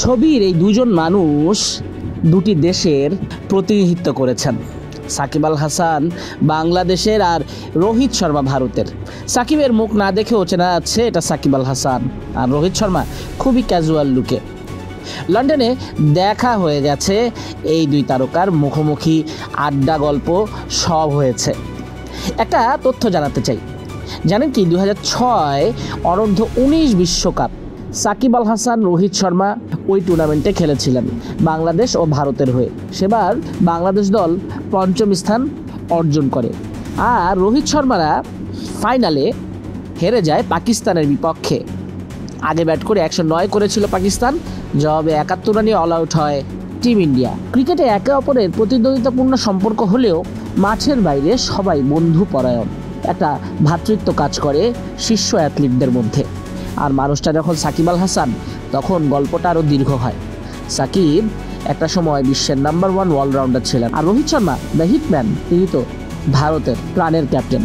ছবির এই দুজন মানুষ দুটি দেশের প্রতিনিধিত্ব করেছেন। সাকিব আল হাসান বাংলাদেশের আর রোহিত শর্মা ভারতের। সাকিবের মুখ না দেখেও চেনা যাচ্ছে এটা সাকিব আল হাসান, আর রোহিত শর্মা খুবই ক্যাজুয়াল লুকে। লন্ডনে দেখা হয়ে গেছে এই দুই তারকার, মুখোমুখি আড্ডা গল্প সব হয়েছে। একটা তথ্য জানাতে চাই, জানেন কি 2006 অনূর্ধ্ব-19 বিশ্বকাপ সাকিব আল হাসান রোহিত শর্মা ওই টুর্নামেন্টে খেলেছিলেন বাংলাদেশ ও ভারতের হয়ে। সেবার বাংলাদেশ দল পঞ্চম স্থান অর্জন করে, আর রোহিত শর্মারা ফাইনালে হেরে যায় পাকিস্তানের বিপক্ষে। আগে ব্যাট করে 109 করেছিল পাকিস্তান, জবাবে 71 রানে অল আউট হয় টিম ইন্ডিয়া। ক্রিকেটে একে অপরের প্রতিদ্বন্দ্বিতাপূর্ণ সম্পর্ক হলেও মাঠের বাইরে সবাই বন্ধুপরায়ণ। একটা ভ্রাতৃত্ব কাজ করে শীর্ষ অ্যাথলিটদের মধ্যে। আর মানুষটা যখন সাকিব আল হাসান, তখন গল্পটা আরও দীর্ঘ হয়। সাকিব একটা সময় বিশ্বের নাম্বার 1 অলরাউন্ডার ছিলেন, আর রোহিত শর্মা দ্য হিটম্যান, তিনি তো ভারতের প্রাণের ক্যাপ্টেন।